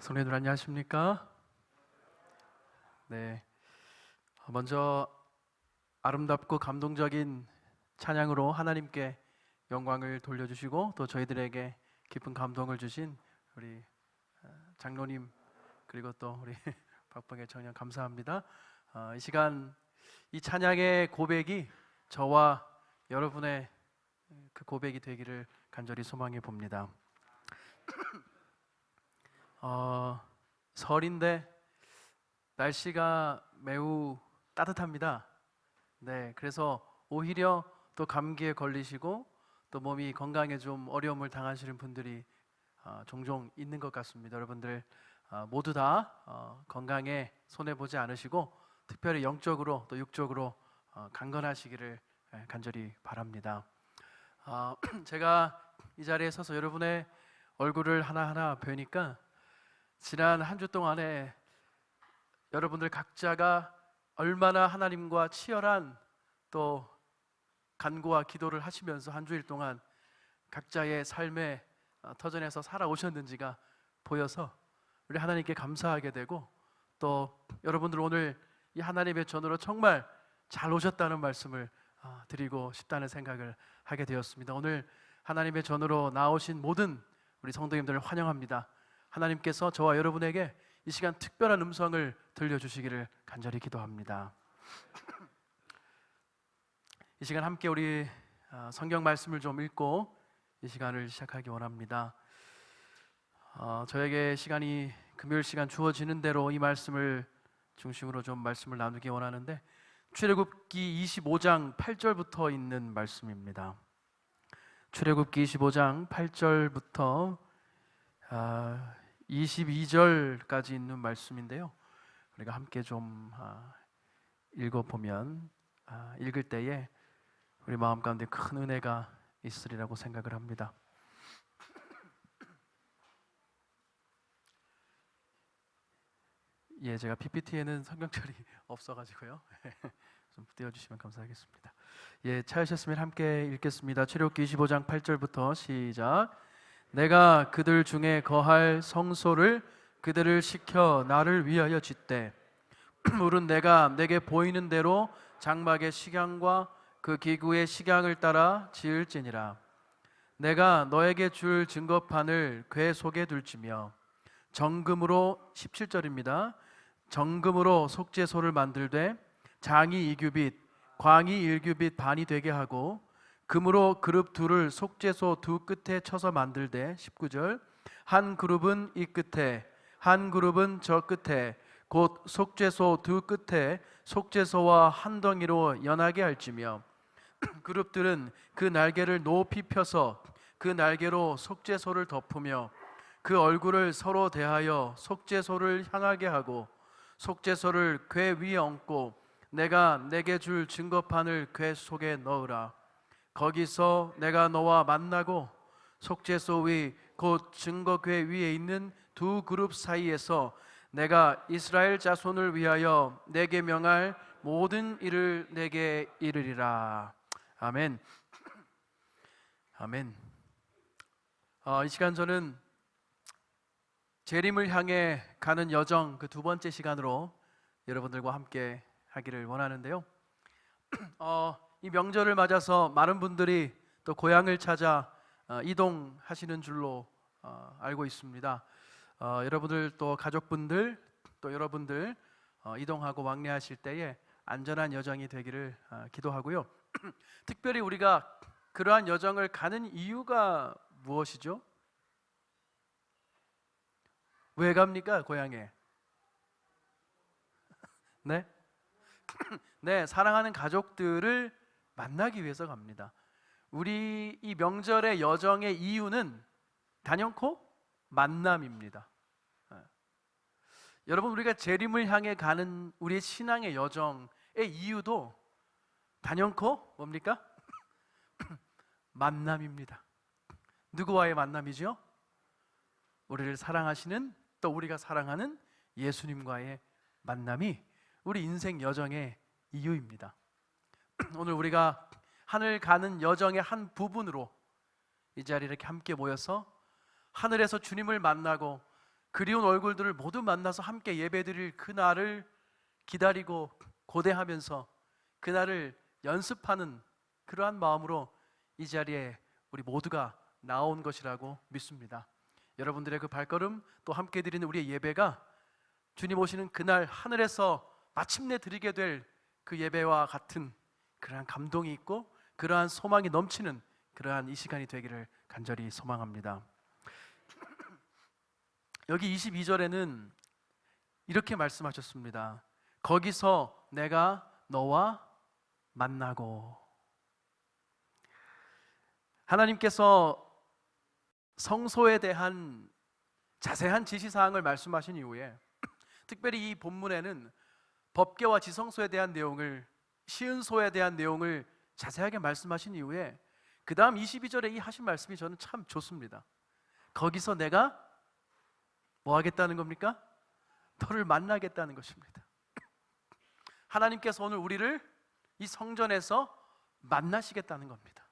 성도님들 안녕하십니까? 네, 먼저 아름답고 감동적인 찬양으로 하나님께 영광을 돌려주시고 또 저희들에게 깊은 감동을 주신 우리 장로님 그리고 또 우리 박봉의 청년 감사합니다. 이 시간 이 찬양의 고백이 저와 여러분의 그 고백이 되기를 간절히 소망해 봅니다. 설인데 날씨가 매우 따뜻합니다. 네, 그래서 오히려 또 감기에 걸리시고 또 몸이 건강에 좀 어려움을 당하시는 분들이 종종 있는 것 같습니다. 여러분들 모두 다 건강에 손해 보지 않으시고 특별히 영적으로 또 육적으로 강건하시기를 간절히 바랍니다. 제가 이 자리에 서서 여러분의 얼굴을 하나하나 뵈니까 지난 한 주 동안에 여러분들 각자가 얼마나 하나님과 치열한 또 간구와 기도를 하시면서 한 주일 동안 각자의 삶의 터전에서 살아오셨는지가 보여서 우리 하나님께 감사하게 되고 또 여러분들 오늘 이 하나님의 전으로 정말 잘 오셨다는 말씀을 드리고 싶다는 생각을 하게 되었습니다. 오늘 하나님의 전으로 나오신 모든 우리 성도님들을 환영합니다. 하나님께서 저와 여러분에게 이 시간 특별한 음성을 들려주시기를 간절히 기도합니다. 이 시간 함께 우리 성경 말씀을 좀 읽고 이 시간을 시작하기 원합니다. 저에게 시간이 금요일 시간 주어지는 대로 이 말씀을 중심으로 좀 말씀을 나누기 원하는데 출애굽기 25장 8절부터 있는 말씀입니다. 출애굽기 25장 8절부터 22절까지 있는 말씀인데요. 우리가 함께 좀 읽어보면 읽을 때에 우리 마음 가운데 큰 은혜가 있으리라고 생각을 합니다. 예, 제가 PPT에는 성경절이 없어가지고요. 좀 띄워주시면 감사하겠습니다. 예, 찾으셨으면 함께 읽겠습니다. 출애굽기 25장 8절부터 시작. 내가 그들 중에 거할 성소를 그들을 시켜 나를 위하여 짓되 물은 내가 내게 보이는 대로 장막의 식양과 그 기구의 식양을 따라 지을지니라. 내가 너에게 줄 증거판을 궤 속에 둘지며 정금으로 17절입니다. 정금으로 속죄소를 만들되 장이 2규빗 광이 1규빗 반이 되게 하고 금으로 그룹 둘을 속죄소 두 끝에 쳐서 만들되 19절 한 그룹은 이 끝에 한 그룹은 저 끝에 곧 속죄소 두 끝에 속죄소와 한 덩이로 연하게 할지며 그룹들은 그 날개를 높이 펴서 그 날개로 속죄소를 덮으며 그 얼굴을 서로 대하여 속죄소를 향하게 하고 속죄소를 궤 위에 얹고 내가 내게 줄 증거판을 궤 속에 넣으라. 거기서 내가 너와 만나고 속죄소 위 곧 증거궤 위에 있는 두 그룹 사이에서 내가 이스라엘 자손을 위하여 내게 명할 모든 일을 내게 이르리라. 아멘. 아멘. 이 시간 저는 재림을 향해 가는 여정 그 두 번째 시간으로 여러분들과 함께 하기를 원하는데요. 이 명절을 맞아서 많은 분들이 또 고향을 찾아 이동하시는 줄로 알고 있습니다. 여러분들 또 가족분들 또 여러분들 이동하고 왕래하실 때에 안전한 여정이 되기를 기도하고요. 특별히 우리가 그러한 여정을 가는 이유가 무엇이죠? 왜 갑니까 고향에? 네? 네, 사랑하는 가족들을 만나기 위해서 갑니다. 우리 이 명절의 여정의 이유는 단연코 만남입니다. 여러분 우리가 재림을 향해 가는 우리의 신앙의 여정의 이유도 단연코 뭡니까? 만남입니다. 누구와의 만남이죠? 우리를 사랑하시는 또 우리가 사랑하는 예수님과의 만남이 우리 인생 여정의 이유입니다. 오늘 우리가 하늘 가는 여정의 한 부분으로 이 자리에 이렇게 함께 모여서 하늘에서 주님을 만나고 그리운 얼굴들을 모두 만나서 함께 예배드릴 그날을 기다리고 고대하면서 그날을 연습하는 그러한 마음으로 이 자리에 우리 모두가 나온 것이라고 믿습니다. 여러분들의 그 발걸음, 또 함께 드리는 우리의 예배가 주님 오시는 그날 하늘에서 마침내 드리게 될 그 예배와 같은 그러한 감동이 있고 그러한 소망이 넘치는 그러한 이 시간이 되기를 간절히 소망합니다. 여기 22절에는 이렇게 말씀하셨습니다. 거기서 내가 너와 만나고. 하나님께서 성소에 대한 자세한 지시사항을 말씀하신 이후에 특별히 이 본문에는 법궤와 지성소에 대한 내용을, 시은소에 대한 내용을 자세하게 말씀하신 이후에 그 다음 22절에 이 하신 말씀이 저는 참 좋습니다. 거기서 내가 뭐 하겠다는 겁니까? 너를 만나겠다는 것입니다. 하나님께서 오늘 우리를 이 성전에서 만나시겠다는 겁니다.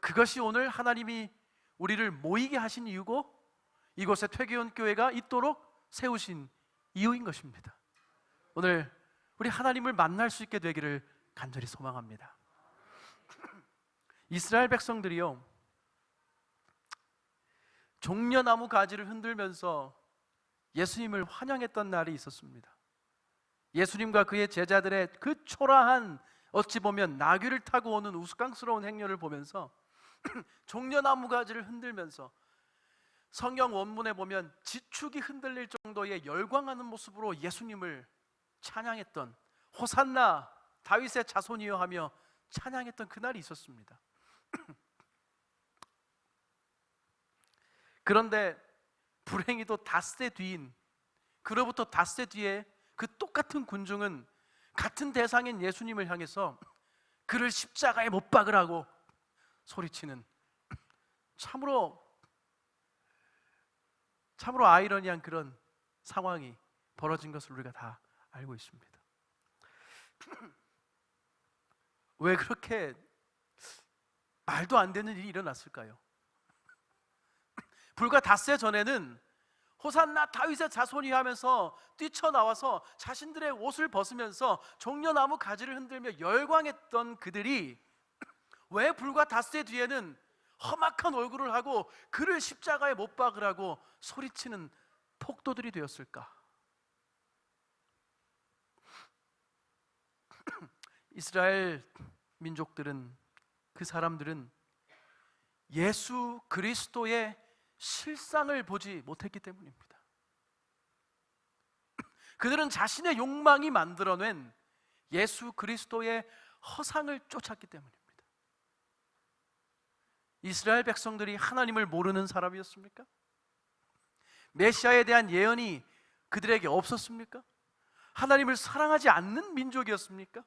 그것이 오늘 하나님이 우리를 모이게 하신 이유고 이곳에 퇴계원 교회가 있도록 세우신 이유인 것입니다. 오늘 우리 하나님을 만날 수 있게 되기를 간절히 소망합니다. 이스라엘 백성들이요, 종려나무 가지를 흔들면서 예수님을 환영했던 날이 있었습니다. 예수님과 그의 제자들의 그 초라한, 어찌 보면 나귀를 타고 오는 우스꽝스러운 행렬을 보면서 종려나무 가지를 흔들면서 성경 원문에 보면 지축이 흔들릴 정도의 열광하는 모습으로 예수님을 찬양했던, 호산나 다윗의 자손이여 하며 찬양했던 그날이 있었습니다. 그런데 불행히도 닷새 뒤인, 그로부터 닷새 뒤에 그 똑같은 군중은 같은 대상인 예수님을 향해서 그를 십자가에 못 박으라고 소리치는 참으로 아이러니한 그런 상황이 벌어진 것을 우리가 다 알고 있습니다. 왜 그렇게 말도 안 되는 일이 일어났을까요? 불과 닷새 전에는 호산나 다윗의 자손이 하면서 뛰쳐나와서 자신들의 옷을 벗으면서 종려나무 가지를 흔들며 열광했던 그들이 왜 불과 닷새 뒤에는 험악한 얼굴을 하고 그를 십자가에 못 박으라고 소리치는 폭도들이 되었을까? 이스라엘 민족들은, 그 사람들은 예수 그리스도의 실상을 보지 못했기 때문입니다. 그들은 자신의 욕망이 만들어낸 예수 그리스도의 허상을 쫓았기 때문입니다. 이스라엘 백성들이 하나님을 모르는 사람이었습니까? 메시아에 대한 예언이 그들에게 없었습니까? 하나님을 사랑하지 않는 민족이었습니까?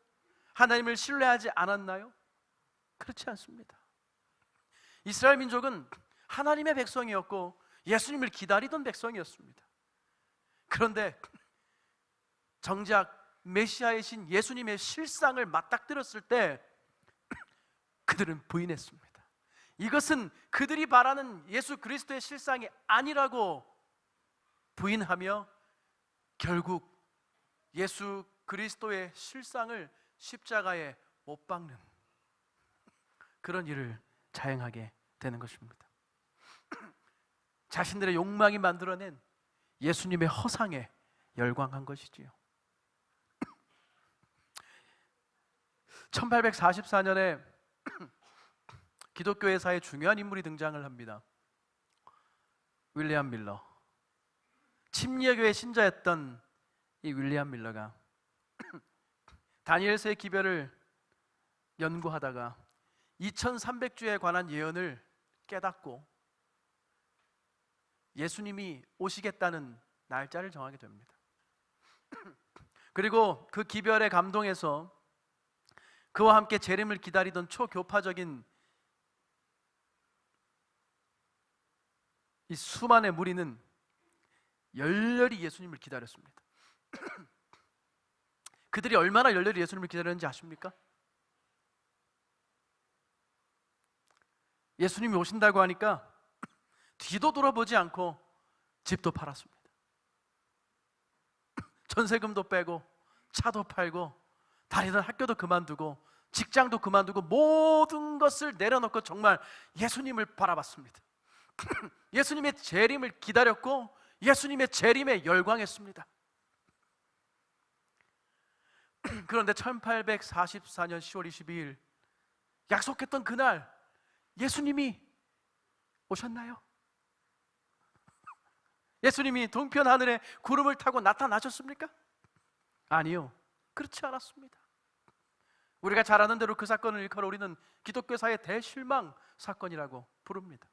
하나님을 신뢰하지 않았나요? 그렇지 않습니다. 이스라엘 민족은 하나님의 백성이었고 예수님을 기다리던 백성이었습니다. 그런데 정작 메시아이신 예수님의 실상을 맞닥뜨렸을 때 그들은 부인했습니다. 이것은 그들이 바라는 예수 그리스도의 실상이 아니라고 부인하며 결국 예수 그리스도의 실상을 십자가에 못 박는 그런 일을 자행하게 되는 것입니다. 자신들의 욕망이 만들어낸 예수님의 허상에 열광한 것이지요. 1844년에 기독교회사에 중요한 인물이 등장을 합니다. 윌리엄 밀러. 침례교회 신자였던 이 윌리엄 밀러가 다니엘서의 기별을 연구하다가 2300주에 관한 예언을 깨닫고 예수님이 오시겠다는 날짜를 정하게 됩니다. 그리고 그 기별에 감동해서 그와 함께 재림을 기다리던 초교파적인 이 수많은 무리는 열렬히 예수님을 기다렸습니다. 그들이 얼마나 열렬히 예수님을 기다렸는지 아십니까? 예수님이 오신다고 하니까 뒤도 돌아보지 않고 집도 팔았습니다. 전세금도 빼고 차도 팔고 다니던 학교도 그만두고 직장도 그만두고 모든 것을 내려놓고 정말 예수님을 바라봤습니다. 예수님의 재림을 기다렸고 예수님의 재림에 열광했습니다. 그런데 1844년 10월 22일 약속했던 그날 예수님이 오셨나요? 예수님이 동편 하늘에 구름을 타고 나타나셨습니까? 아니요, 그렇지 않았습니다. 우리가 잘 아는 대로 그 사건을 일컬어 우리는 기독교사의 대실망 사건이라고 부릅니다.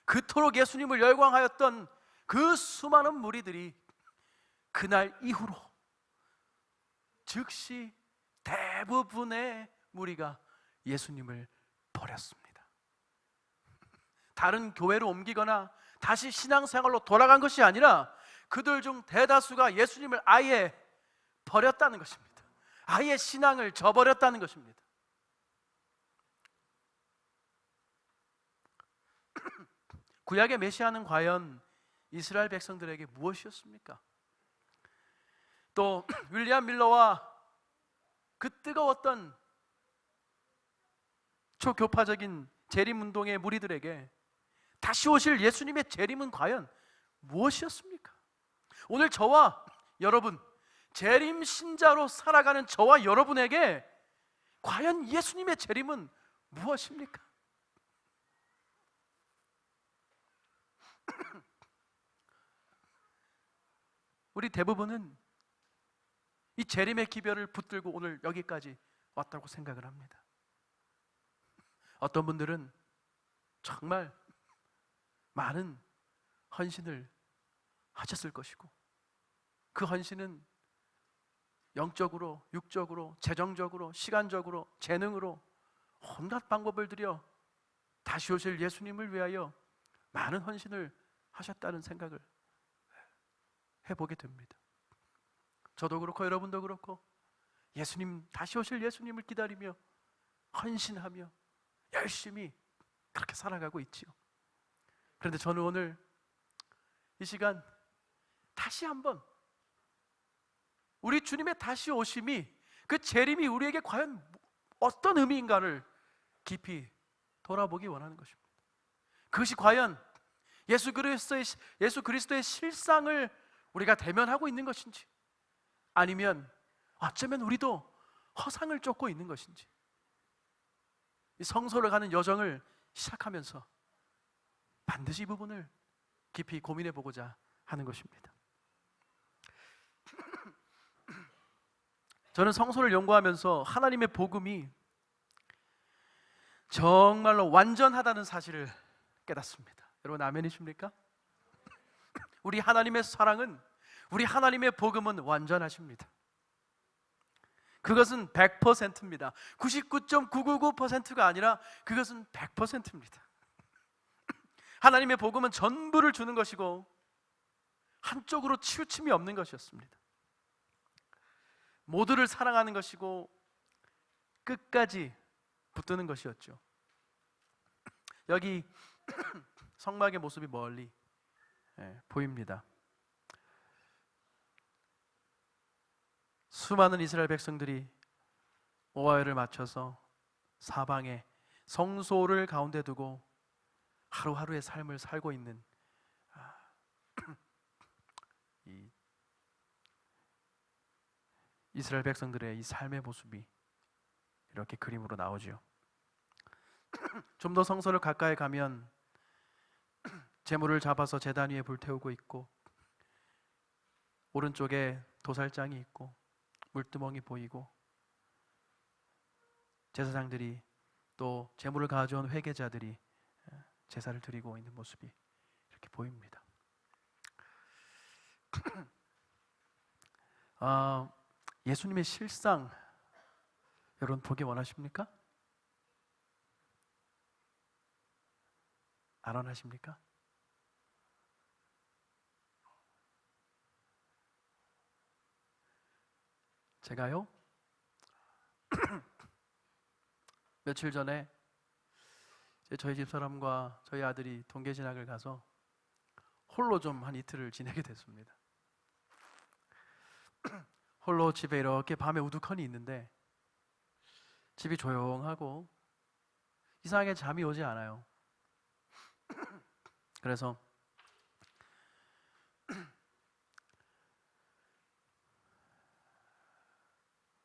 그토록 예수님을 열광하였던 그 수많은 무리들이 그날 이후로 즉시 대부분의 무리가 예수님을 버렸습니다. 다른 교회로 옮기거나 다시 신앙생활로 돌아간 것이 아니라 그들 중 대다수가 예수님을 아예 버렸다는 것입니다. 아예 신앙을 저버렸다는 것입니다. 구약의 메시아는 과연 이스라엘 백성들에게 무엇이었습니까? 또 윌리엄 밀러와 그 뜨거웠던 초교파적인 재림운동의 무리들에게 다시 오실 예수님의 재림은 과연 무엇이었습니까? 오늘 저와 여러분, 재림 신자로 살아가는 저와 여러분에게 과연 예수님의 재림은 무엇입니까? 우리 대부분은 이 재림의 기별을 붙들고 오늘 여기까지 왔다고 생각을 합니다. 어떤 분들은 정말 많은 헌신을 하셨을 것이고 그 헌신은 영적으로, 육적으로, 재정적으로, 시간적으로, 재능으로 온갖 방법을 들여 다시 오실 예수님을 위하여 많은 헌신을 하셨다는 생각을 해보게 됩니다. 저도 그렇고 여러분도 그렇고 예수님, 다시 오실 예수님을 기다리며 헌신하며 열심히 그렇게 살아가고 있지요. 그런데 저는 오늘 이 시간 다시 한번 우리 주님의 다시 오심이, 그 재림이 우리에게 과연 어떤 의미인가를 깊이 돌아보기 원하는 것입니다. 그것이 과연 예수 그리스도의 실상을 우리가 대면하고 있는 것인지, 아니면 어쩌면 우리도 허상을 쫓고 있는 것인지, 이 성소를 가는 여정을 시작하면서 반드시 이 부분을 깊이 고민해 보고자 하는 것입니다. 저는 성소를 연구하면서 하나님의 복음이 정말로 완전하다는 사실을 깨닫습니다. 여러분 아멘이십니까? 우리 하나님의 사랑은, 우리 하나님의 복음은 완전하십니다. 그것은 100%입니다. 99.999%가 아니라 그것은 100%입니다. 하나님의 복음은 전부를 주는 것이고 한쪽으로 치우침이 없는 것이었습니다. 모두를 사랑하는 것이고 끝까지 붙드는 것이었죠. 여기 성막의 모습이 멀리 보입니다. 수많은 이스라엘 백성들이 오하열을 맞춰서 사방에 성소를 가운데 두고 하루하루의 삶을 살고 있는 이 이스라엘 백성들의 이 삶의 모습이 이렇게 그림으로 나오죠. 좀 더 성소를 가까이 가면 제물을 잡아서 제단 위에 불태우고 있고, 오른쪽에 도살장이 있고 물두멍이 보이고, 제사장들이 또 제물을 가져온 회개자들이 제사를 드리고 있는 모습이 이렇게 보입니다. 예수님의 실상 여러분 보기 원하십니까? 안 원하십니까? 제가요 며칠 전에 이제 저희 집사람과 저희 아들이 동계 진학을 가서 홀로 좀 한 이틀을 지내게 됐습니다. 홀로 집에 이렇게 밤에 우두커니 있는데 집이 조용하고 이상하게 잠이 오지 않아요. 그래서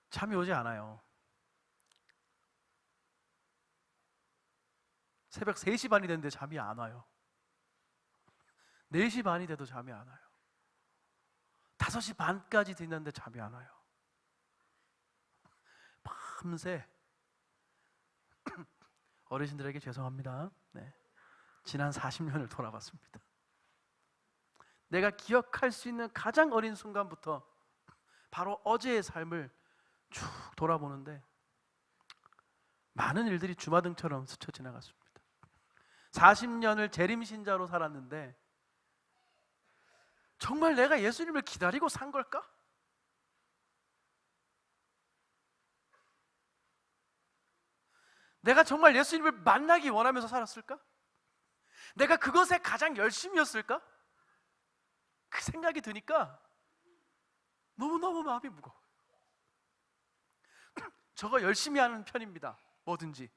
잠이 오지 않아요. 새벽 3시 반이 됐는데 잠이 안 와요. 4시 반이 돼도 잠이 안 와요. 5시 반까지 됐는데 잠이 안 와요. 밤새 어르신들에게 죄송합니다. 네. 지난 40년을 돌아봤습니다. 내가 기억할 수 있는 가장 어린 순간부터 바로 어제의 삶을 쭉 돌아보는데 많은 일들이 주마등처럼 스쳐 지나갔습니다. 40년을 재림신자로 살았는데 정말 내가 예수님을 기다리고 산 걸까? 내가 정말 예수님을 만나기 원하면서 살았을까? 내가 그것에 가장 열심이었을까? 그 생각이 드니까 너무너무 마음이 무거워요. 저거 열심히 하는 편입니다. 뭐든지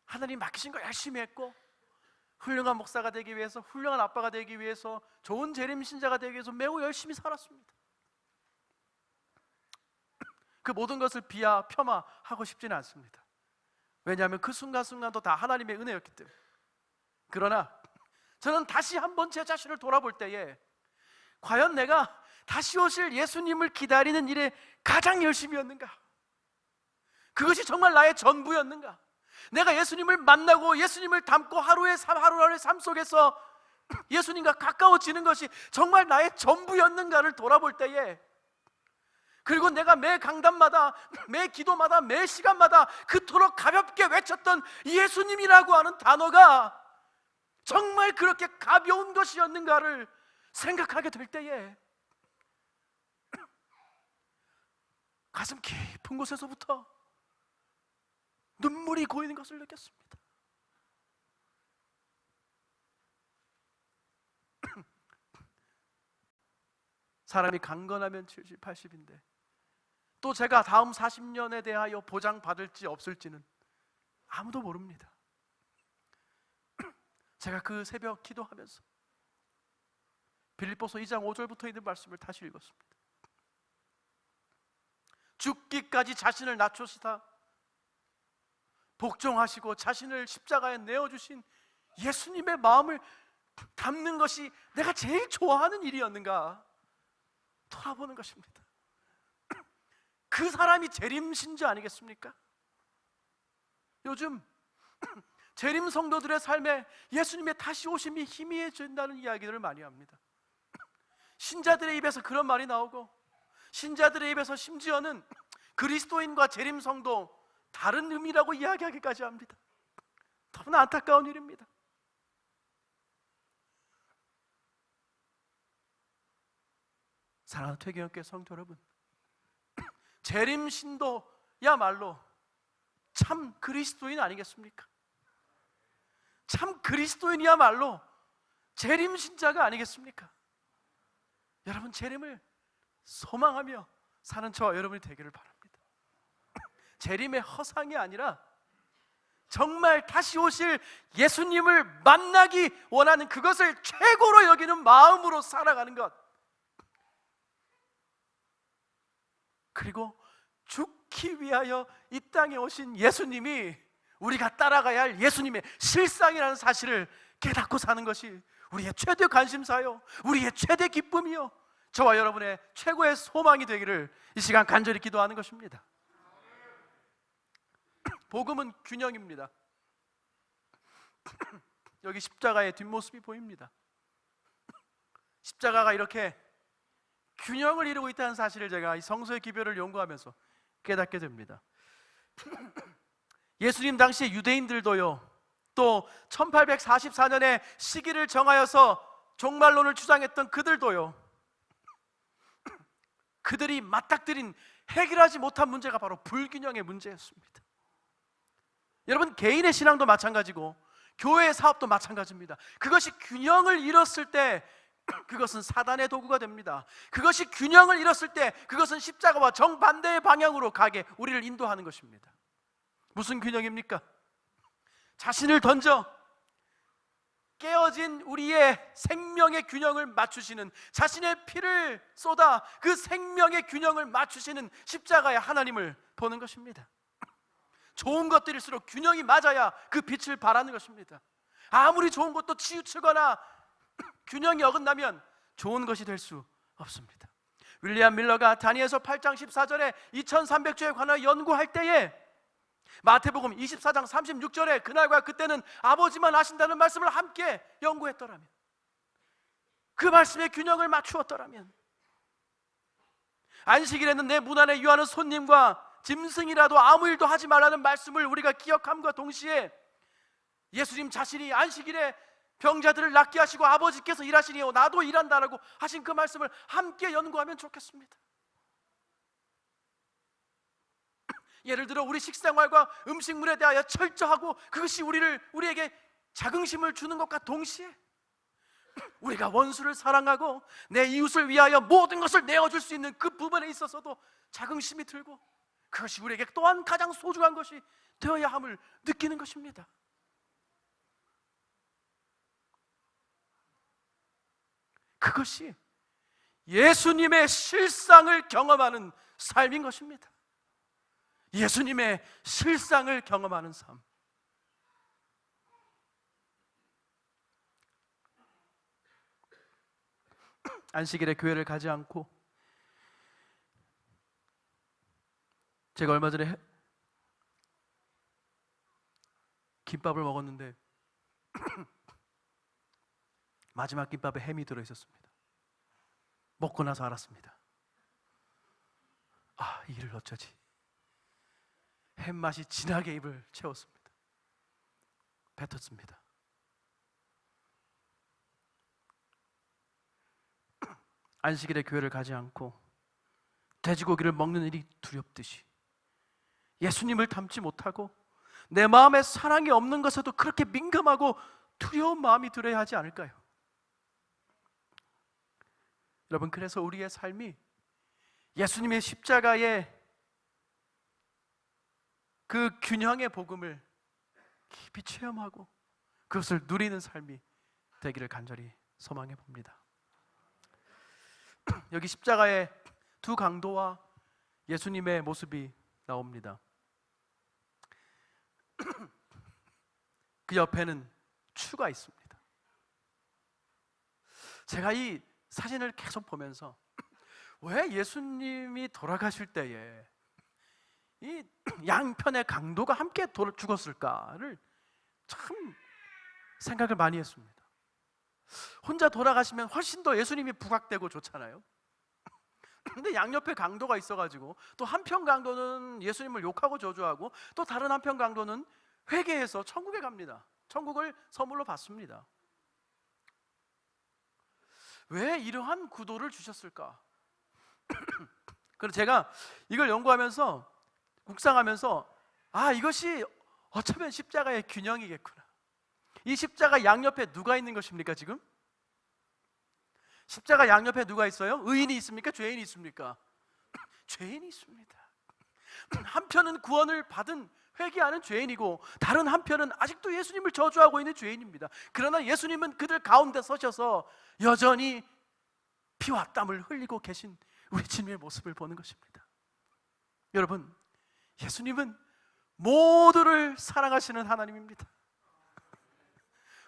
하나님 맡기신 거 열심히 했고, 훌륭한 목사가 되기 위해서, 훌륭한 아빠가 되기 위해서, 좋은 재림신자가 되기 위해서 매우 열심히 살았습니다. 그 모든 것을 폄하하고 싶지는 않습니다. 왜냐하면 그 순간순간도 다 하나님의 은혜였기 때문에. 그러나 저는 다시 한번 제 자신을 돌아볼 때에 과연 내가 다시 오실 예수님을 기다리는 일에 가장 열심이었는가? 그것이 정말 나의 전부였는가? 내가 예수님을 만나고 예수님을 닮고 하루하루의 삶 속에서 예수님과 가까워지는 것이 정말 나의 전부였는가를 돌아볼 때에, 그리고 내가 매 강단마다, 매 기도마다, 매 시간마다 그토록 가볍게 외쳤던 예수님이라고 하는 단어가 정말 그렇게 가벼운 것이었는가를 생각하게 될 때에 가슴 깊은 곳에서부터 눈물이 고이는 것을 느꼈습니다. 사람이 강건하면 70, 80인데 또 제가 다음 40년에 대하여 보장받을지 없을지는 아무도 모릅니다. 제가 그 새벽 기도하면서 빌립보서 2장 5절부터 있는 말씀을 다시 읽었습니다. 죽기까지 자신을 낮추시다 복종하시고 자신을 십자가에 내어주신 예수님의 마음을 담는 것이 내가 제일 좋아하는 일이었는가 돌아보는 것입니다. 그 사람이 재림신자 아니겠습니까? 요즘 재림 성도들의 삶에 예수님의 다시 오심이 희미해진다는 이야기들을 많이 합니다. 신자들의 입에서 그런 말이 나오고, 신자들의 입에서 심지어는 그리스도인과 재림 성도 다른 의미라고 이야기하기까지 합니다. 너무나 안타까운 일입니다. 사랑하는 퇴교연교회 성도 여러분, 재림 신도야말로 참 그리스도인 아니겠습니까? 참 그리스도인이야말로 재림 신자가 아니겠습니까? 여러분, 재림을 소망하며 사는 저와 여러분이 되기를 바랍니다. 재림의 허상이 아니라 정말 다시 오실 예수님을 만나기 원하는 그것을 최고로 여기는 마음으로 살아가는 것, 그리고 죽기 위하여 이 땅에 오신 예수님이 우리가 따라가야 할 예수님의 실상이라는 사실을 깨닫고 사는 것이 우리의 최대 관심사요, 우리의 최대 기쁨이요, 저와 여러분의 최고의 소망이 되기를 이 시간 간절히 기도하는 것입니다. 복음은 균형입니다. 여기 십자가의 뒷모습이 보입니다. 십자가가 이렇게 균형을 이루고 있다는 사실을 제가 이 성서의 기별을 연구하면서 깨닫게 됩니다. 예수님 당시 유대인들도요, 또 1844년에 시기를 정하여서 종말론을 주장했던 그들도요, 그들이 맞닥뜨린 해결하지 못한 문제가 바로 불균형의 문제였습니다. 여러분, 개인의 신앙도 마찬가지고 교회의 사업도 마찬가지입니다. 그것이 균형을 잃었을 때 그것은 사단의 도구가 됩니다. 그것이 균형을 잃었을 때 그것은 십자가와 정반대의 방향으로 가게 우리를 인도하는 것입니다. 무슨 균형입니까? 자신을 던져 깨어진 우리의 생명의 균형을 맞추시는, 자신의 피를 쏟아 그 생명의 균형을 맞추시는 십자가의 하나님을 보는 것입니다. 좋은 것들일수록 균형이 맞아야 그 빛을 발하는 것입니다. 아무리 좋은 것도 치우치거나 균형이 어긋나면 좋은 것이 될 수 없습니다. 윌리엄 밀러가 다니엘서 8장 14절에 2300조에 관하여 연구할 때에 마태복음 24장 36절에 그날과 그때는 아버지만 아신다는 말씀을 함께 연구했더라면, 그 말씀의 균형을 맞추었더라면, 안식일에는 내 문 안에 유하는 손님과 짐승이라도 아무 일도 하지 말라는 말씀을 우리가 기억함과 동시에 예수님 자신이 안식일에 병자들을 낫게 하시고 아버지께서 일하시니 나도 일한다라고 하신 그 말씀을 함께 연구하면 좋겠습니다. 예를 들어 우리 식생활과 음식물에 대하여 철저하고 그것이 우리에게 자긍심을 주는 것과 동시에 우리가 원수를 사랑하고 내 이웃을 위하여 모든 것을 내어줄 수 있는 그 부분에 있어서도 자긍심이 들고 그것이 우리에게 또한 가장 소중한 것이 되어야 함을 느끼는 것입니다. 그것이 예수님의 실상을 경험하는 삶인 것입니다. 예수님의 실상을 경험하는 삶. 안식일에 교회를 가지 않고, 제가 얼마 전에 김밥을 먹었는데 마지막 김밥에 햄이 들어있었습니다. 먹고 나서 알았습니다. 아, 이를 어쩌지. 햄 맛이 진하게 입을 채웠습니다. 뱉었습니다. 안식일에 교회를 가지 않고 돼지고기를 먹는 일이 두렵듯이 예수님을 닮지 못하고 내 마음에 사랑이 없는 것에도 그렇게 민감하고 두려운 마음이 들어야 하지 않을까요? 여러분, 그래서 우리의 삶이 예수님의 십자가의 그 균형의 복음을 깊이 체험하고 그것을 누리는 삶이 되기를 간절히 소망해 봅니다. 여기 십자가의 두 강도와 예수님의 모습이 나옵니다. 그 옆에는 추가 있습니다. 제가 이 사진을 계속 보면서 왜 예수님이 돌아가실 때에 이 양편의 강도가 함께 죽었을까를 참 생각을 많이 했습니다. 혼자 돌아가시면 훨씬 더 예수님이 부각되고 좋잖아요. 근데 양옆에 강도가 있어가지고 또 한편 강도는 예수님을 욕하고 저주하고 또 다른 한편 강도는 회개해서 천국에 갑니다. 천국을 선물로 받습니다. 왜 이러한 구도를 주셨을까? 그래서 제가 이걸 연구하면서 묵상하면서 이것이 어쩌면 십자가의 균형이겠구나. 이 십자가 양옆에 누가 있는 것입니까 지금? 십자가 양옆에 누가 있어요? 의인이 있습니까? 죄인이 있습니까? 죄인이 있습니다. 한편은 구원을 받은 회개하는 죄인이고 다른 한편은 아직도 예수님을 저주하고 있는 죄인입니다. 그러나 예수님은 그들 가운데 서셔서 여전히 피와 땀을 흘리고 계신 우리 주님의 모습을 보는 것입니다. 여러분, 예수님은 모두를 사랑하시는 하나님입니다.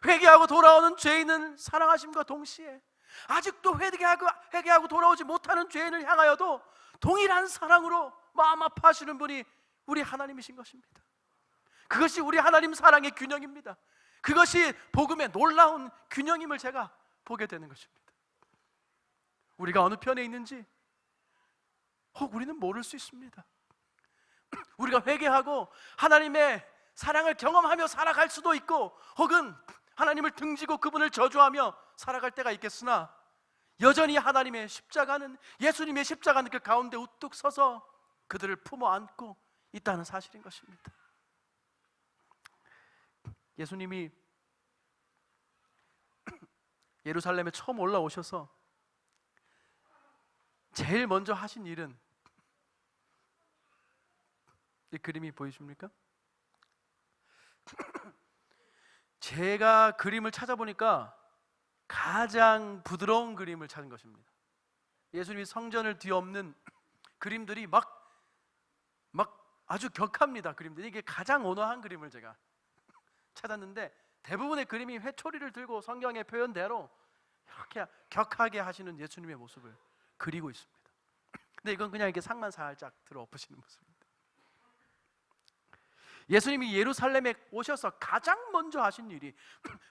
회개하고 돌아오는 죄인은 사랑하심과 동시에 아직도 회개하고 돌아오지 못하는 죄인을 향하여도 동일한 사랑으로 마음 아파하시는 분이 우리 하나님이신 것입니다. 그것이 우리 하나님 사랑의 균형입니다. 그것이 복음의 놀라운 균형임을 제가 보게 되는 것입니다. 우리가 어느 편에 있는지 혹 우리는 모를 수 있습니다. 우리가 회개하고 하나님의 사랑을 경험하며 살아갈 수도 있고 혹은 하나님을 등지고 그분을 저주하며 살아갈 때가 있겠으나 여전히 하나님의 십자가는, 예수님의 십자가는 그 가운데 우뚝 서서 그들을 품어 안고 있다는 사실인 것입니다. 예수님이 예루살렘에 처음 올라오셔서 제일 먼저 하신 일은, 이 그림이 보이십니까? 제가 그림을 찾아보니까 가장 부드러운 그림을 찾은 것입니다. 예수님이 성전을 뒤엎는 그림들이 막 아주 격합니다. 그림들이. 이게 가장 온화한 그림을 제가 찾았는데, 대부분의 그림이 회초리를 들고 성경의 표현대로 이렇게 격하게 하시는 예수님의 모습을 그리고 있습니다. 근데 이건 그냥 이렇게 상만 살짝 들어 엎으시는 모습입니다. 예수님이 예루살렘에 오셔서 가장 먼저 하신 일이,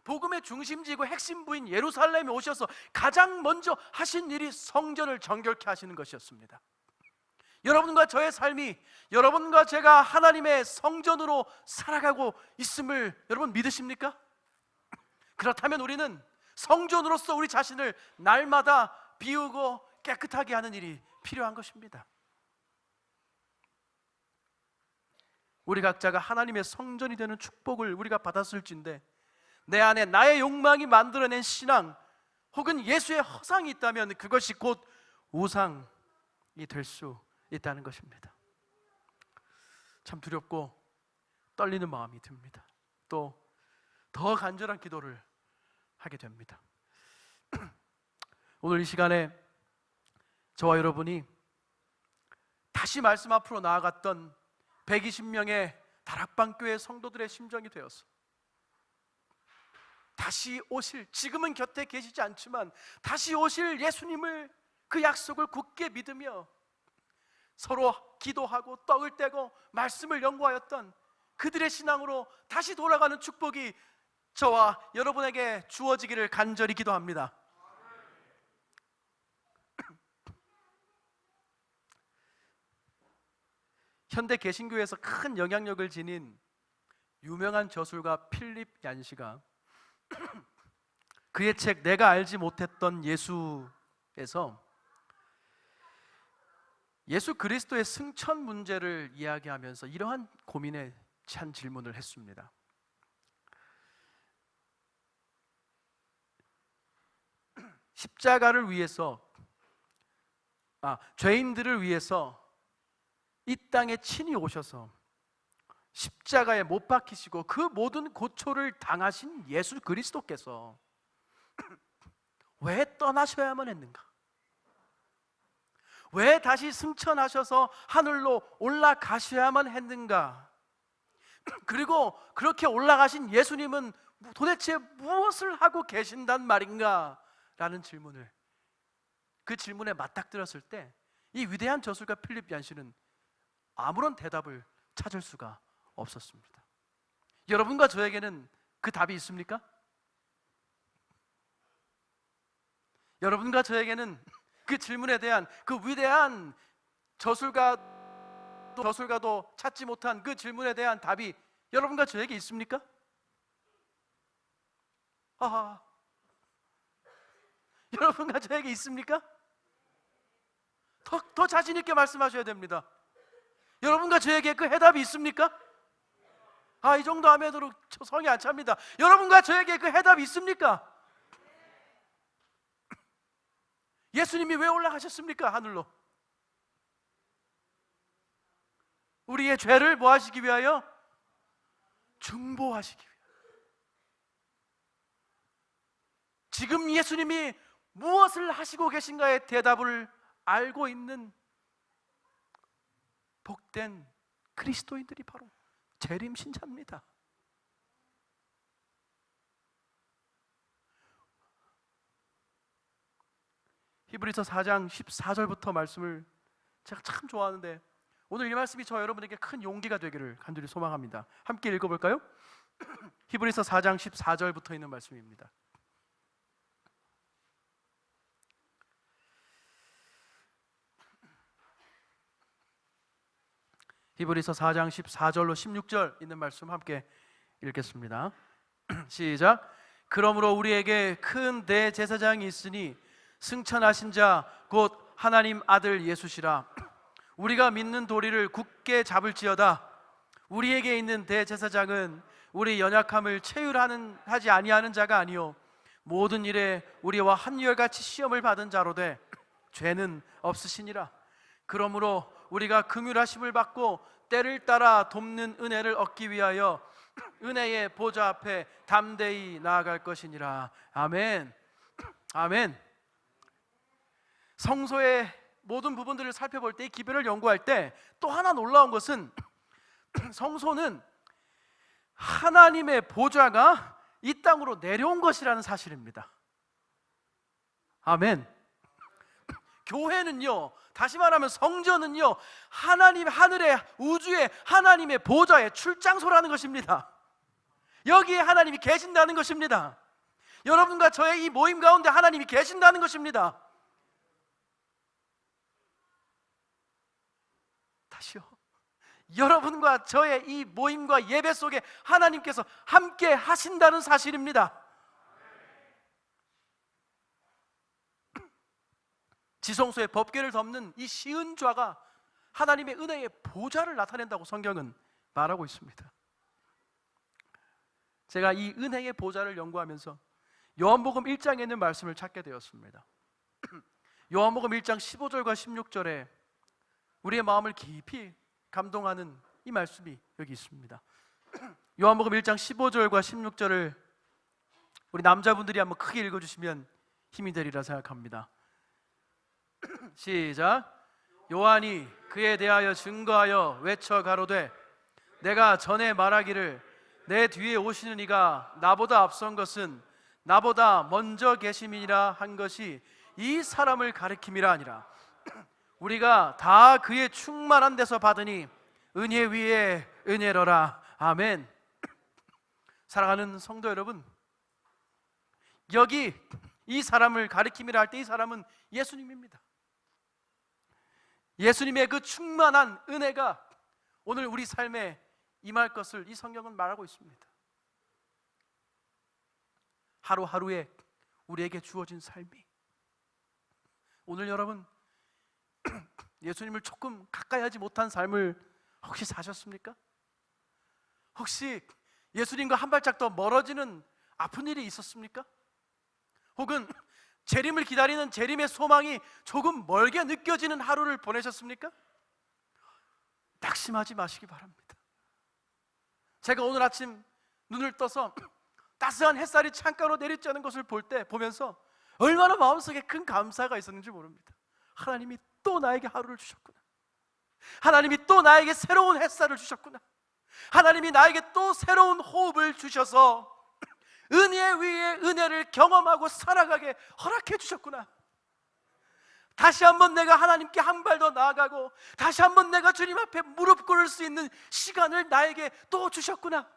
복음의 중심지고 핵심부인 예루살렘에 오셔서 가장 먼저 하신 일이 성전을 정결케 하시는 것이었습니다. 여러분과 저의 삶이, 여러분과 제가 하나님의 성전으로 살아가고 있음을 여러분 믿으십니까? 그렇다면 우리는 성전으로서 우리 자신을 날마다 비우고 깨끗하게 하는 일이 필요한 것입니다. 우리 각자가 하나님의 성전이 되는 축복을 우리가 받았을진데, 내 안에 나의 욕망이 만들어낸 신앙 혹은 예수의 허상이 있다면 그것이 곧 우상이 될 수 있다는 것입니다. 참 두렵고 떨리는 마음이 듭니다. 또 더 간절한 기도를 하게 됩니다. 오늘 이 시간에 저와 여러분이 다시 말씀 앞으로 나아갔던 120명의 다락방교회 성도들의 심정이 되어서, 다시 오실, 지금은 곁에 계시지 않지만 다시 오실 예수님을, 그 약속을 굳게 믿으며 서로 기도하고 떡을 떼고 말씀을 연구하였던 그들의 신앙으로 다시 돌아가는 축복이 저와 여러분에게 주어지기를 간절히 기도합니다. 현대 개신교에서 큰 영향력을 지닌 유명한 저술가 필립 얀시가 그의 책 내가 알지 못했던 예수에서 예수 그리스도의 승천 문제를 이야기하면서 이러한 고민에 찬 질문을 했습니다. 십자가를 위해서, 죄인들을 위해서 이 땅에 친히 오셔서 십자가에 못 박히시고 그 모든 고초를 당하신 예수 그리스도께서 왜 떠나셔야만 했는가? 왜 다시 승천하셔서 하늘로 올라가셔야만 했는가? 그리고 그렇게 올라가신 예수님은 도대체 무엇을 하고 계신단 말인가? 라는 질문을, 그 질문에 맞닥뜨렸을 때 이 위대한 저술가 필립 얀시는 아무런 대답을 찾을 수가 없었습니다. 여러분과 저에게는 그 답이 있습니까? 여러분과 저에게는 그 질문에 대한, 그 위대한 저술가도 찾지 못한 그 질문에 대한 답이 여러분과 저에게 있습니까? 여러분과 저에게 있습니까? 더 자신 있게 말씀하셔야 됩니다. 여러분과 저에게 그 해답이 있습니까? 이 정도 하면으로 성이 안 찹니다. 여러분과 저에게 그 해답이 있습니까? 예수님이 왜 올라가셨습니까? 하늘로. 우리의 죄를 뭐 하시기 위하여? 중보하시기 위하여. 지금 예수님이 무엇을 하시고 계신가의 대답을 알고 있는 복된 그리스도인들이 바로 재림신자입니다. 히브리서 4장 14절부터 말씀을 제가 참 좋아하는데, 오늘 이 말씀이 저 여러분에게 큰 용기가 되기를 간절히 소망합니다. 함께 읽어볼까요? 히브리서 4장 14절부터 있는 말씀입니다. 히브리서 4장 14절로 16절 있는 말씀 함께 읽겠습니다. 시작. 그러므로 우리에게 큰 대제사장이 있으니 승천하신 자 곧 하나님 아들 예수시라. 우리가 믿는 도리를 굳게 잡을지어다. 우리에게 있는 대제사장은 우리 연약함을 하지 아니하는 자가 아니요 모든 일에 우리와 한결같이 시험을 받은 자로 돼 죄는 없으시니라. 그러므로 우리가 긍휼하심을 받고 때를 따라 돕는 은혜를 얻기 위하여 은혜의 보좌 앞에 담대히 나아갈 것이니라. 아멘. 아멘. 성소의 모든 부분들을 살펴볼 때, 이 기별을 연구할 때 또 하나 놀라운 것은 성소는 하나님의 보좌가 이 땅으로 내려온 것이라는 사실입니다. 아멘. 교회는요, 다시 말하면 성전은요, 하나님 하늘의 우주의 하나님의 보좌의 출장소라는 것입니다. 여기에 하나님이 계신다는 것입니다. 여러분과 저의 이 모임 가운데 하나님이 계신다는 것입니다. 다시요. 여러분과 저의 이 모임과 예배 속에 하나님께서 함께 하신다는 사실입니다. 지성소의 법궤를 덮는 이 시은 좌가 하나님의 은혜의 보좌를 나타낸다고 성경은 말하고 있습니다. 제가 이 은혜의 보좌를 연구하면서 요한복음 1장에 있는 말씀을 찾게 되었습니다. 요한복음 1장 15절과 16절에 우리의 마음을 깊이 감동하는 이 말씀이 여기 있습니다. 요한복음 1장 15절과 16절을 우리 남자분들이 한번 크게 읽어주시면 힘이 되리라 생각합니다. 시작. 요한이 그에 대하여 증거하여 외쳐 가로되 내가 전에 말하기를 내 뒤에 오시는 이가 나보다 앞선 것은 나보다 먼저 계심이니라 한 것이 이 사람을 가리킴이라 하니라. 우리가 다 그의 충만한 데서 받으니 은혜 위에 은혜로라. 아멘. 사랑하는 성도 여러분, 여기 이 사람을 가리킴이라 할 때 이 사람은 예수님입니다. 예수님의 그 충만한 은혜가 오늘 우리 삶에 임할 것을 이 성경은 말하고 있습니다. 하루하루에 우리에게 주어진 삶이, 오늘 여러분 예수님을 조금 가까이 하지 못한 삶을 혹시 사셨습니까? 혹시 예수님과 한 발짝 더 멀어지는 아픈 일이 있었습니까? 혹은 재림을 기다리는 재림의 소망이 조금 멀게 느껴지는 하루를 보내셨습니까? 낙심하지 마시기 바랍니다. 제가 오늘 아침 눈을 떠서 따스한 햇살이 창가로 내리쬐는 것을 보면서 얼마나 마음속에 큰 감사가 있었는지 모릅니다. 하나님이 또 나에게 하루를 주셨구나. 하나님이 또 나에게 새로운 햇살을 주셨구나. 하나님이 나에게 또 새로운 호흡을 주셔서 은혜 위에 은혜를 경험하고 살아가게 허락해 주셨구나. 다시 한번 내가 하나님께 한 발 더 나아가고 다시 한번 내가 주님 앞에 무릎 꿇을 수 있는 시간을 나에게 또 주셨구나.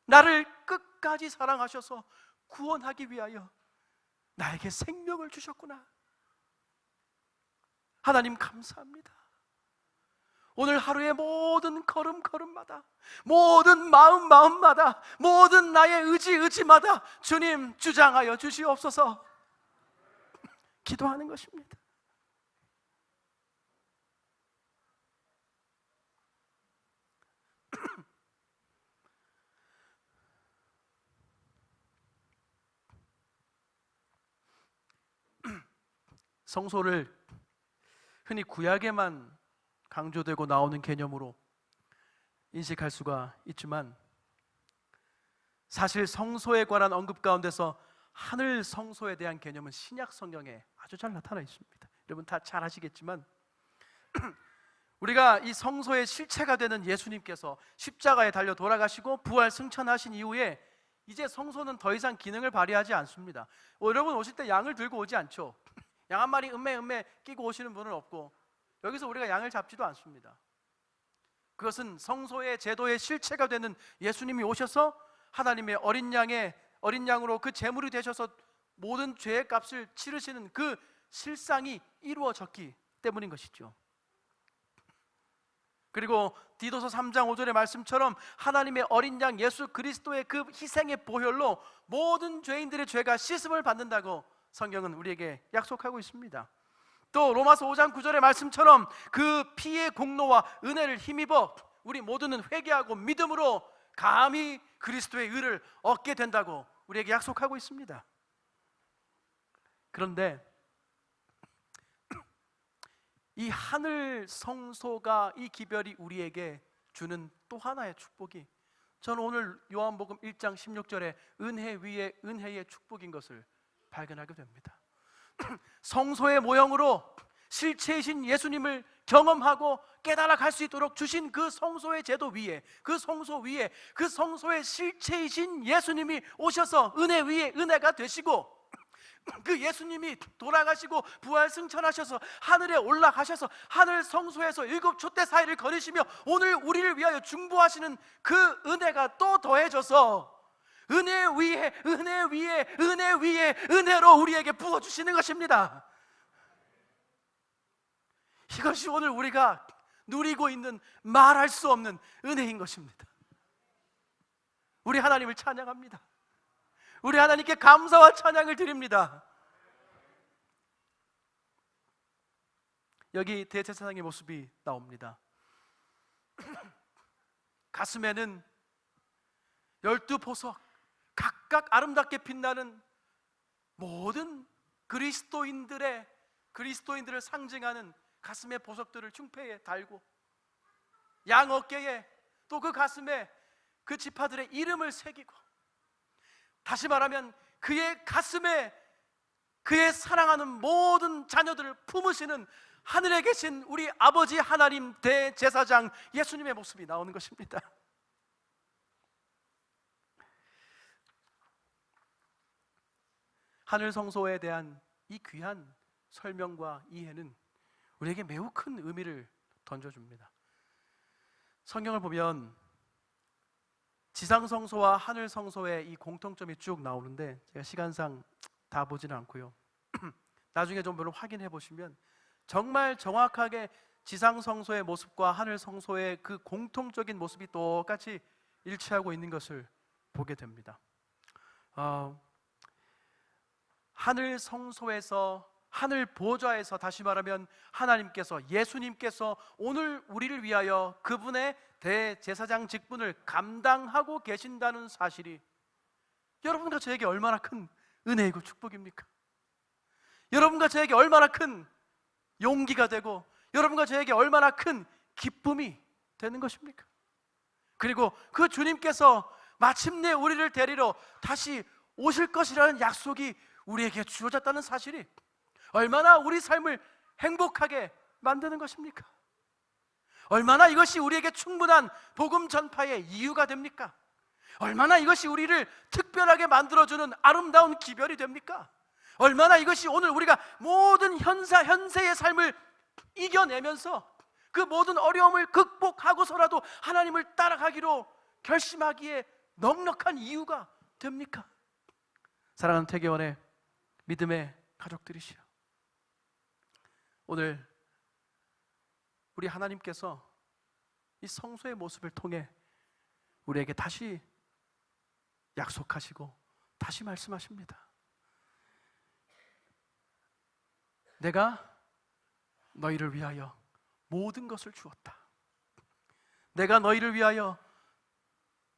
나를 끝까지 사랑하셔서 구원하기 위하여 나에게 생명을 주셨구나. 하나님 감사합니다. 오늘 하루의 모든 걸음걸음마다, 모든 마음마다, 모든 나의 의지마다 주님 주장하여 주시옵소서 기도하는 것입니다. 성소를 흔히 구약에만 강조되고 나오는 개념으로 인식할 수가 있지만 사실 성소에 관한 언급 가운데서 하늘 성소에 대한 개념은 신약 성경에 아주 잘 나타나 있습니다. 여러분 다 잘 아시겠지만 우리가 이 성소의 실체가 되는 예수님께서 십자가에 달려 돌아가시고 부활 승천하신 이후에 이제 성소는 더 이상 기능을 발휘하지 않습니다. 여러분 오실 때 양을 들고 오지 않죠. 양 한 마리 음매 끼고 오시는 분은 없고 여기서 우리가 양을 잡지도 않습니다. 그것은 성소의 제도의 실체가 되는 예수님이 오셔서 하나님의 어린 양으로 그 제물이 되셔서 모든 죄의 값을 치르시는 그 실상이 이루어졌기 때문인 것이죠. 그리고 디도서 3장 5절의 말씀처럼 하나님의 어린 양 예수 그리스도의 그 희생의 보혈로 모든 죄인들의 죄가 씻음을 받는다고 성경은 우리에게 약속하고 있습니다. 또 로마서 5장 9절의 말씀처럼 그 피의 공로와 은혜를 힘입어 우리 모두는 회개하고 믿음으로 감히 그리스도의 의를 얻게 된다고 우리에게 약속하고 있습니다. 그런데 이 하늘 성소가, 이 기별이 우리에게 주는 또 하나의 축복이, 저는 오늘 요한복음 1장 16절에 은혜 위에 은혜의 축복인 것을 발견하게 됩니다. 성소의 모형으로 실체이신 예수님을 경험하고 깨달아 갈 수 있도록 주신 그 성소의 제도 위에, 그 성소 위에, 그 성소의 실체이신 예수님이 오셔서 은혜 위에 은혜가 되시고, 그 예수님이 돌아가시고 부활 승천하셔서 하늘에 올라가셔서 하늘 성소에서 7촛대 사이를 거리시며 오늘 우리를 위하여 중보하시는 그 은혜가 또 더해져서 은혜 위에 은혜 위에 은혜 위에 은혜로 우리에게 부어주시는 것입니다. 이것이 오늘 우리가 누리고 있는 말할 수 없는 은혜인 것입니다. 우리 하나님을 찬양합니다. 우리 하나님께 감사와 찬양을 드립니다. 여기 대제사장의 모습이 나옵니다. 가슴에는 12보석, 각각 아름답게 빛나는 모든 그리스도인들을 상징하는 가슴의 보석들을 중패에 달고, 양 어깨에 또 그 가슴에 그 지파들의 이름을 새기고, 다시 말하면 그의 가슴에 그의 사랑하는 모든 자녀들을 품으시는 하늘에 계신 우리 아버지 하나님 대제사장 예수님의 모습이 나오는 것입니다. 하늘 성소에 대한 이 귀한 설명과 이해는 우리에게 매우 큰 의미를 던져줍니다. 성경을 보면 지상 성소와 하늘 성소의 이 공통점이 쭉 나오는데, 제가 시간상 다 보지는 않고요. 나중에 좀 확인해 보시면 정말 정확하게 지상 성소의 모습과 하늘 성소의 그 공통적인 모습이 똑같이 일치하고 있는 것을 보게 됩니다. 하늘 성소에서, 하늘 보좌에서, 다시 말하면 하나님께서, 예수님께서 오늘 우리를 위하여 그분의 대제사장 직분을 감당하고 계신다는 사실이 여러분과 저에게 얼마나 큰 은혜이고 축복입니까? 여러분과 저에게 얼마나 큰 용기가 되고 여러분과 저에게 얼마나 큰 기쁨이 되는 것입니까? 그리고 그 주님께서 마침내 우리를 데리러 다시 오실 것이라는 약속이 우리에게 주어졌다는 사실이 얼마나 우리 삶을 행복하게 만드는 것입니까? 얼마나 이것이 우리에게 충분한 복음 전파의 이유가 됩니까? 얼마나 이것이 우리를 특별하게 만들어주는 아름다운 기별이 됩니까? 얼마나 이것이 오늘 우리가 모든 현세의 삶을 이겨내면서 그 모든 어려움을 극복하고서라도 하나님을 따라가기로 결심하기에 넉넉한 이유가 됩니까? 사랑하는 태계원의 믿음의 가족들이시여, 오늘 우리 하나님께서 이 성소의 모습을 통해 우리에게 다시 약속하시고 다시 말씀하십니다. 내가 너희를 위하여 모든 것을 주었다. 내가 너희를 위하여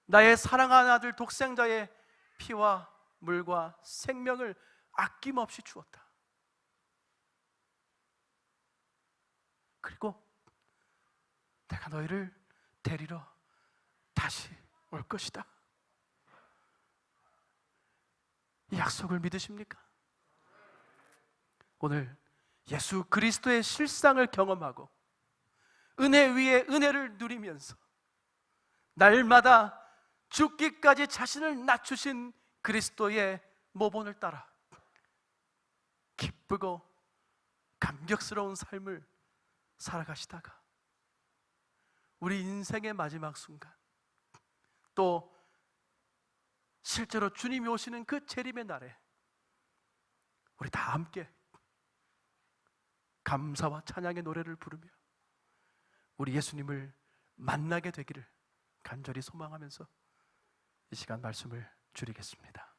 나의 사랑하는 아들 독생자의 피와 물과 생명을 아낌없이 주었다. 그리고 내가 너희를 데리러 다시 올 것이다. 이 약속을 믿으십니까? 오늘 예수 그리스도의 실상을 경험하고 은혜 위에 은혜를 누리면서 날마다 죽기까지 자신을 낮추신 그리스도의 모본을 따라 기쁘고 감격스러운 삶을 살아가시다가 우리 인생의 마지막 순간, 또 실제로 주님이 오시는 그 재림의 날에 우리 다 함께 감사와 찬양의 노래를 부르며 우리 예수님을 만나게 되기를 간절히 소망하면서 이 시간 말씀을 줄이겠습니다.